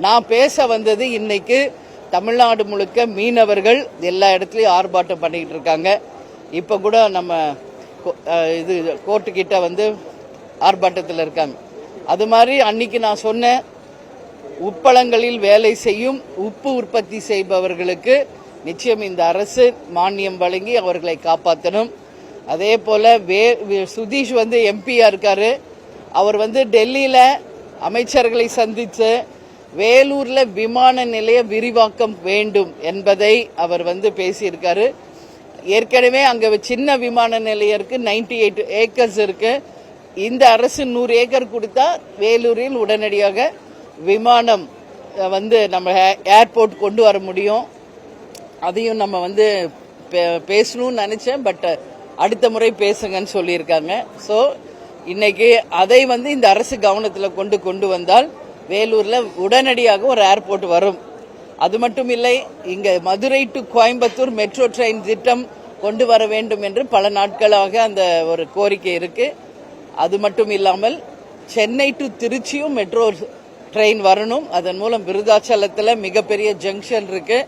நான் பேச வந்தது இன்னைக்கு தமிழ்நாடு முழுக்க மீனவர்கள் எல்லா இடத்துலையும் ஆர்ப்பாட்டம் பண்ணிக்கிட்டு இருக்காங்க. இப்போ கூட நம்ம இது கோர்ட்டுக்கிட்ட வந்து ஆர்ப்பாட்டத்தில் இருக்காங்க. அது மாதிரி அன்னைக்கு நான் சொன்னேன், உப்பளங்களில் வேலை செய்யும் உப்பு உற்பத்தி செய்பவர்களுக்கு நிச்சயம் இந்த அரசு மானியம் வழங்கி அவர்களை காப்பாற்றணும். அதே போல சுதீஷ் வந்து எம்பியா இருக்காரு. அவர் வந்து டெல்லியில அமைச்சர்களை சந்தித்து வேலூர்ல விமான நிலைய விரிவாக்கம் வேண்டும் என்பதை அவர் வந்து பேசியிருக்காரு. ஏற்கனவே அங்க சின்ன விமான நிலையம் இருக்கு, 98 ஏக்கர்ஸ் இருக்கு. இந்த அரசு 100 ஏக்கர் கொடுத்தா வேலூரில் உடனடியாக விமானம் வந்து நம்ம ஏர்போர்ட் கொண்டு வர முடியும். அதையும் நம்ம வந்து பேசணும்னு நினைச்சேன், பட் அடுத்த முறை பேசுங்கன்னு சொல்லியிருக்காங்க. ஸோ இன்னைக்கு அதை வந்து இந்த அரசு கவனத்தில் கொண்டு வந்தால் வேலூர்ல உடனடியாக ஒரு ஏர்போர்ட் வரும். அது மட்டும் இல்லை, இங்க Madurai to Coimbatore metro train திட்டம் கொண்டு வர வேண்டும் என்று பல நாட்களாக அந்த ஒரு கோரிக்கை இருக்கு. அது மட்டும் இல்லாமல் சென்னை டு திருச்சியும் மெட்ரோ ட்ரெயின் வரணும். அதன் மூலம் விருதாச்சலத்தில் மிகப்பெரிய ஜங்ஷன் இருக்கு.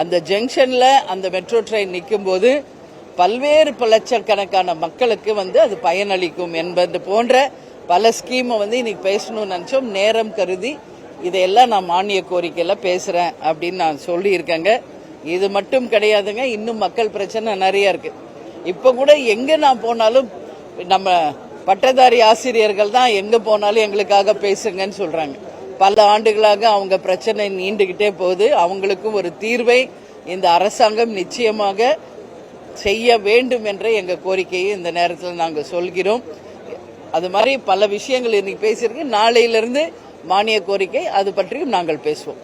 அந்த ஜங்ஷன்ல அந்த மெட்ரோ ட்ரெயின் நிற்கும் போது பல்வேறு லட்சக்கணக்கான மக்களுக்கு வந்து அது பயனளிக்கும் என்பது போன்ற பல ஸ்கீமை வந்து இன்னைக்கு பேசணும்னு நினைச்சோம். நேரம் கருதி இதையெல்லாம் நான் மானிய கோரிக்கையில பேசுறேன் அப்படின்னு நான் சொல்லியிருக்கேங்க. இது மட்டும் கிடையாதுங்க, இன்னும் மக்கள் பிரச்சனை நிறைய இருக்கு. இப்ப கூட எங்க நான் போனாலும் நம்ம பட்டதாரி ஆசிரியர்கள் தான் எங்க போனாலும் எங்களுக்காக பேசுங்கன்னு சொல்றாங்க. பல ஆண்டுகளாக அவங்க பிரச்சனை நீண்டுகிட்டே போகுது. அவங்களுக்கும் ஒரு தீர்வை இந்த அரசாங்கம் நிச்சயமாக செய்ய வேண்டும் என்ற எங்க கோரிக்கையை இந்த நேரத்தில் நாங்கள் சொல்கிறோம். அது மாதிரி பல விஷயங்கள் இன்னைக்கு பேசியிருக்கு. நாளையிலிருந்து மானிய கோரிக்கை அது பற்றியும் நாங்கள் பேசுவோம்.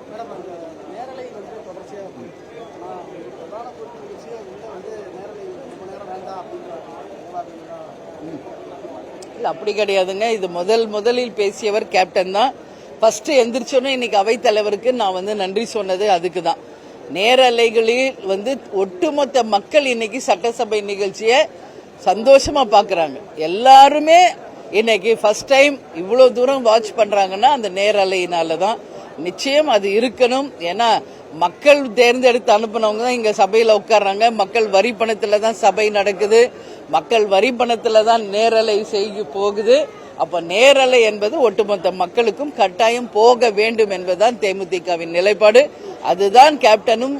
அப்படி கிடையாதுங்க. இது முதலில் பேசியவர் கேப்டன் தான். ஃபர்ஸ்ட் எந்திரிச்சோன்னே இன்னைக்கு அவைத்தலைவருக்கு நான் வந்து நன்றி சொன்னது அதுக்கு தான். நேரலைகளில் வந்து ஒட்டுமொத்த மக்கள் இன்னைக்கு சட்டசபை நிகழ்ச்சியை சந்தோஷமா பாக்குறாங்க. எல்லாருமே இன்னைக்கு ஃபர்ஸ்ட் டைம் இவ்வளவு தூரம் வாட்ச் பண்றாங்கன்னா அந்த நேரலையினால தான். நிச்சயம் அது இருக்கணும். ஏன்னா மக்கள் தேர்ந்தெடுத்து அனுப்பினவங்க தான் இங்க சபையில உட்கார்றாங்க. மக்கள் வரி பணத்துல தான் சபை நடக்குது. மக்கள் வரி பணத்துல தான் நேரலை செய்ய போகுது. அப்ப நேரலை என்பது ஒட்டுமொத்த மக்களுக்கும் கட்டாயம் போக வேண்டும் என்பதுதான் தேமுதிகவின் நிலைப்பாடு. அதுதான் கேப்டனும்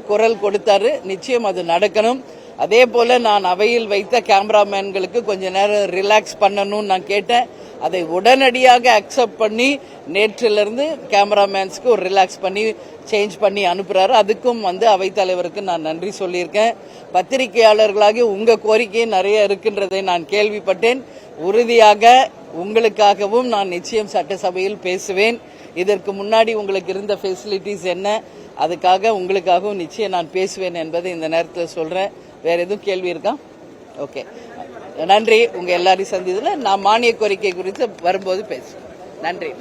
குரல் கொடுத்தாரு. நிச்சயம் அது நடக்கணும். அதே போல நான் அவையில் வைத்த கேமராமேன்களுக்கு கொஞ்ச நேரம் ரிலாக்ஸ் பண்ணணும்னு நான் கேட்டேன். அதை உடனடியாக அக்செப்ட் பண்ணி நேற்றிலிருந்து கேமராமேன்ஸ்க்கு ஒரு ரிலாக்ஸ் பண்ணி சேஞ்ச் பண்ணி அனுப்புறாரு. அதுக்கும் வந்து அவைத்தலைவருக்கு நான் நன்றி சொல்லியிருக்கேன். பத்திரிகையாளர்களாகி உங்க கோரிக்கை நிறைய இருக்கின்றதை நான் கேள்விப்பட்டேன். உறுதியாக உங்களுக்காகவும் நான் நிச்சயம் சட்டசபையில் பேசுவேன். இதற்கு முன்னாடி உங்களுக்கு இருந்த ஃபெசிலிட்டிஸ் என்ன, அதுக்காக உங்களுக்காகவும் நிச்சயம் நான் பேசுவேன் என்பதை இந்த நேரத்தில் சொல்றேன். வேற எதுவும் கேள்வி இருக்கா? ஓகே, நன்றி. உங்க எல்லாரையும் சந்தித்ததுல நான் மானிய கோரிக்கை குறித்து வரும்போது பேசுவேன். நன்றி.